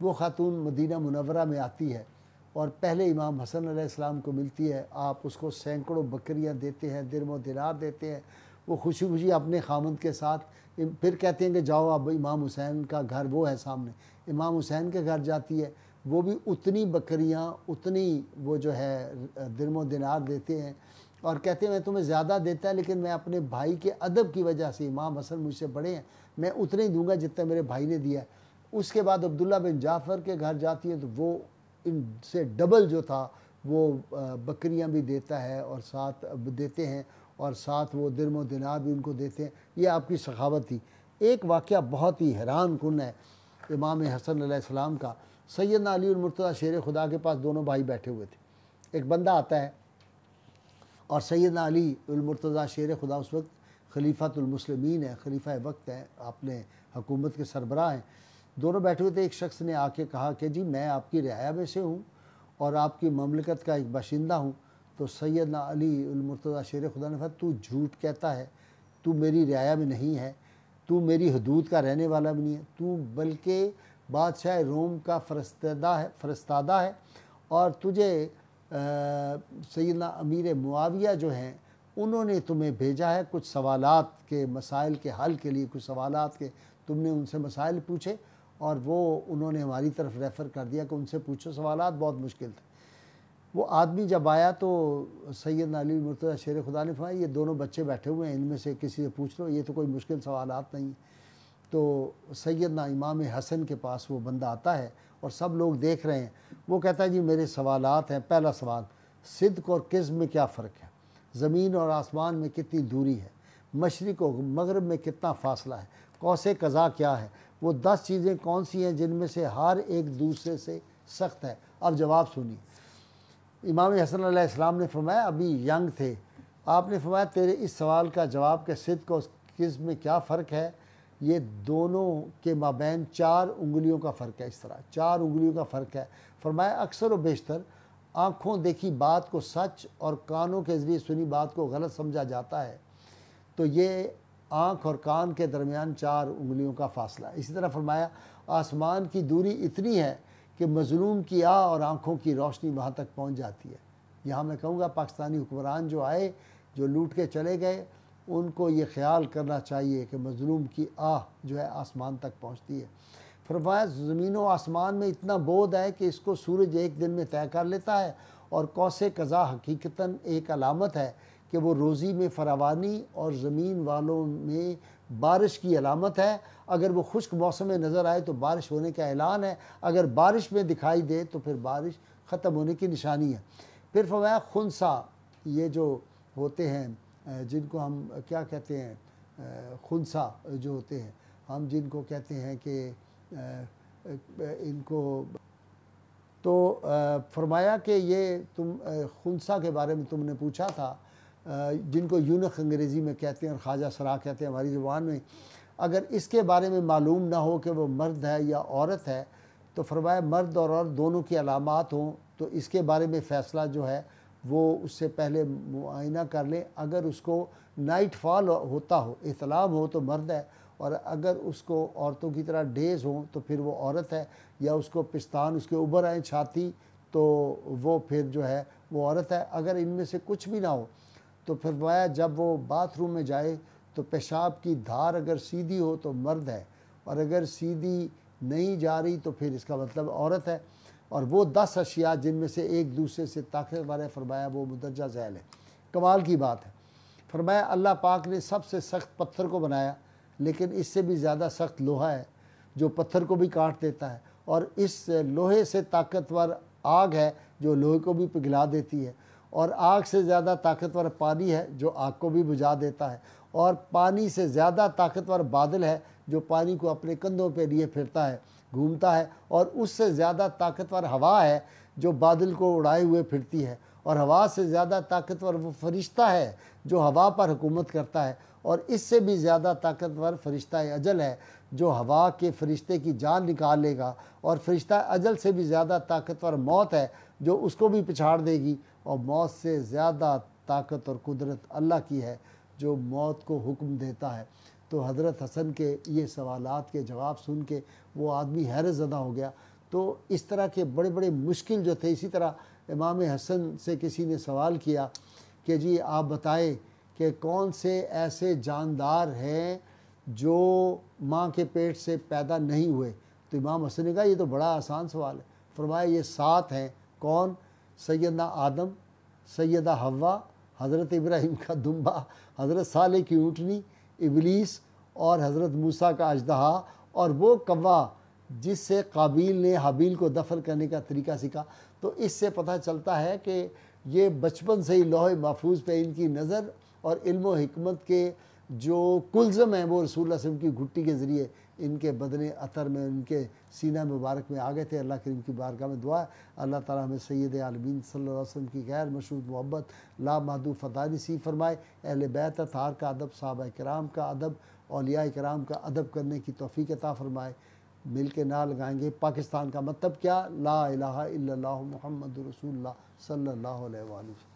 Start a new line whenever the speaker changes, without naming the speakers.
وہ خاتون مدینہ منورہ میں آتی ہے اور پہلے امام حسن علیہ السلام کو ملتی ہے. آپ اس کو سینکڑوں بکریاں دیتے ہیں, درم و دینار دیتے ہیں. وہ خوشی خوشی اپنے خامند کے ساتھ پھر کہتے ہیں کہ جاؤ اب امام حسین کا گھر وہ ہے سامنے. امام حسین کے گھر جاتی ہے, وہ بھی اتنی بکریاں, اتنی وہ جو ہے درم و دینار دیتے ہیں اور کہتے ہیں میں تمہیں زیادہ دیتا ہے لیکن میں اپنے بھائی کے ادب کی وجہ سے, امام حسن مجھ سے بڑے ہیں, میں اتنے ہی دوں گا جتنا میرے بھائی نے دیا ہے. اس کے بعد عبداللہ بن جعفر کے گھر جاتی ہے تو وہ ان سے ڈبل جو تھا وہ بکریاں بھی دیتا ہے اور ساتھ دیتے ہیں اور ساتھ وہ درم و دینار بھی ان کو دیتے ہیں. یہ آپ کی سخاوت تھی. ایک واقعہ بہت ہی حیران کن ہے امام حسن علیہ السلام کا. سیدنا علی المرتضیٰ شیر خدا کے پاس دونوں بھائی بیٹھے ہوئے تھے. ایک بندہ آتا ہے اور سیدنا علی المرتضیٰ شیر خدا اس وقت خلیفۃ المسلمین ہے, خلیفہ وقت ہیں, آپ نے حکومت کے سربراہ ہیں. دونوں بیٹھے ہوئے تھے. ایک شخص نے آ کے کہا کہ جی میں آپ کی رعایا میں سے ہوں اور آپ کی مملکت کا ایک باشندہ ہوں. تو سیدنا علی المرتضیٰ شیر خدا نے کہا تو جھوٹ کہتا ہے, تو میری رعایا میں نہیں ہے, تو میری حدود کا رہنے والا بھی نہیں ہے, تو بلکہ بادشاہ روم کا فرستادہ ہے اور تجھے سیدنا امیر معاویہ جو ہیں انہوں نے تمہیں بھیجا ہے کچھ سوالات کے مسائل کے حل کے لیے. کچھ سوالات کے تم نے ان سے مسائل پوچھے اور وہ انہوں نے ہماری طرف ریفر کر دیا کہ ان سے پوچھو, سوالات بہت مشکل تھے. وہ آدمی جب آیا تو سیدنا علی مرتضیٰ شیر خدا نے فرمایا یہ دونوں بچے بیٹھے ہوئے ہیں, ان میں سے کسی سے پوچھ لو, یہ تو کوئی مشکل سوالات نہیں. تو سیدنا امام حسن کے پاس وہ بندہ آتا ہے اور سب لوگ دیکھ رہے ہیں. وہ کہتا ہے جی میرے سوالات ہیں. پہلا سوال, صدق اور کذب میں کیا فرق ہے؟ زمین اور آسمان میں کتنی دوری ہے؟ مشرق و مغرب میں کتنا فاصلہ ہے؟ قوس قزح کیا ہے؟ وہ 10 چیزیں کون سی ہیں جن میں سے ہر ایک دوسرے سے سخت ہے؟ اب جواب سنیے. امام حسن علیہ السلام نے فرمایا, ابھی ینگ تھے, آپ نے فرمایا تیرے اس سوال کا جواب کہ صدق اور کذب میں کیا فرق ہے, یہ دونوں کے مابین 4 انگلیوں کا فرق ہے. اس طرح 4 انگلیوں کا فرق ہے. فرمایا اکثر و بیشتر آنکھوں دیکھی بات کو سچ اور کانوں کے ذریعے سنی بات کو غلط سمجھا جاتا ہے, تو یہ آنکھ اور کان کے درمیان 4 انگلیوں کا فاصلہ ہے. اسی طرح فرمایا آسمان کی دوری اتنی ہے کہ مظلوم کی آہ اور آنکھوں کی روشنی وہاں تک پہنچ جاتی ہے. یہاں میں کہوں گا پاکستانی حکمران جو آئے, جو لوٹ کے چلے گئے, ان کو یہ خیال کرنا چاہیے کہ مظلوم کی آہ جو ہے آسمان تک پہنچتی ہے. فرمایا زمین و آسمان میں اتنا بود ہے کہ اس کو سورج ایک دن میں طے کر لیتا ہے, اور قوس قزح حقیقتاً ایک علامت ہے کہ وہ روزی میں فراوانی اور زمین والوں میں بارش کی علامت ہے. اگر وہ خشک موسم میں نظر آئے تو بارش ہونے کا اعلان ہے, اگر بارش میں دکھائی دے تو پھر بارش ختم ہونے کی نشانی ہے. پھر فرمایا خنثی, یہ جو ہوتے ہیں جن کو ہم کیا کہتے ہیں, خنثی جو ہوتے ہیں, ہم جن کو کہتے ہیں کہ ان کو, تو فرمایا کہ یہ تم خنثی کے بارے میں تم نے پوچھا تھا, جن کو یونخ انگریزی میں کہتے ہیں اور خواجہ سرا کہتے ہیں ہماری زبان میں. اگر اس کے بارے میں معلوم نہ ہو کہ وہ مرد ہے یا عورت ہے, تو فرمایا مرد اور عورت دونوں کی علامات ہوں تو اس کے بارے میں فیصلہ جو ہے وہ اس سے پہلے معائنہ کر لیں. اگر اس کو نائٹ فال ہوتا ہو, احتلام ہو تو مرد ہے, اور اگر اس کو عورتوں کی طرح ڈیز ہوں تو پھر وہ عورت ہے, یا اس کو پستان اس کے اوپر آئیں چھاتی تو وہ پھر جو ہے وہ عورت ہے. اگر ان میں سے کچھ بھی نہ ہو تو پھر فرمایا جب وہ باتھ روم میں جائے تو پیشاب کی دھار اگر سیدھی ہو تو مرد ہے, اور اگر سیدھی نہیں جا رہی تو پھر اس کا مطلب عورت ہے. اور وہ 10 اشیاء جن میں سے ایک دوسرے سے طاقتور ہے, فرمایا وہ مندرجہ ذیل ہے. کمال کی بات ہے. فرمایا اللہ پاک نے سب سے سخت پتھر کو بنایا, لیکن اس سے بھی زیادہ سخت لوہا ہے جو پتھر کو بھی کاٹ دیتا ہے, اور اس لوہے سے طاقتور آگ ہے جو لوہے کو بھی پگھلا دیتی ہے, اور آگ سے زیادہ طاقتور پانی ہے جو آگ کو بھی بجھا دیتا ہے, اور پانی سے زیادہ طاقتور بادل ہے جو پانی کو اپنے کندھوں پہ لیے پھرتا ہے, گھومتا ہے, اور اس سے زیادہ طاقتور ہوا ہے جو بادل کو اڑائے ہوئے پھرتی ہے, اور ہوا سے زیادہ طاقتور وہ فرشتہ ہے جو ہوا پر حکومت کرتا ہے, اور اس سے بھی زیادہ طاقتور فرشتہ اجل ہے جو ہوا کے فرشتے کی جان نکال لے گا, اور فرشتہ اجل سے بھی زیادہ طاقتور موت ہے جو اس کو بھی پچھاڑ دے گی, اور موت سے زیادہ طاقت اور قدرت اللہ کی ہے جو موت کو حکم دیتا ہے. تو حضرت حسن کے یہ سوالات کے جواب سن کے وہ آدمی حیرت زدہ ہو گیا. تو اس طرح کے بڑے بڑے مشکل جو تھے. اسی طرح امام حسن سے کسی نے سوال کیا کہ جی آپ بتائیں کہ کون سے ایسے جاندار ہیں جو ماں کے پیٹ سے پیدا نہیں ہوئے؟ تو امام حسن نے کہا یہ تو بڑا آسان سوال ہے. فرمایا یہ 7 ہیں. کون؟ سیدنا آدم، سیدہ حوا، حضرت ابراہیم کا دمبا، حضرت صالح کی اونٹنی، ابلیس، اور حضرت موسیٰ کا اژدہا، اور وہ کوا جس سے قابیل نے حابیل کو دفن کرنے کا طریقہ سیکھا. تو اس سے پتہ چلتا ہے کہ یہ بچپن سے ہی لوح محفوظ پہ ان کی نظر اور علم و حکمت کے جو کلزم ہیں وہ رسول اللہ صلی اللہ علیہ وسلم کی گھٹی کے ذریعے ان کے بدن عطر میں، ان کے سینہ مبارک میں آ گئے تھے. اللہ کریم کی بارگاہ میں دعا ہے اللہ تعالیٰ ہمیں سید عالمین صلی اللہ علیہ وسلم کی غیر مشروط محبت لامحدود فضائل نصیب فرمائے. اہل بیت اطہار کا ادب، صحابہ کرام کا ادب، اولیاء کرام کا ادب کرنے کی توفیق عطا فرمائے. مل کے نعت لگائیں گے. پاکستان کا مطلب کیا؟ لا الہ الا اللہ محمد رسول اللہ صلی اللہ علیہ وآلہ وسلم.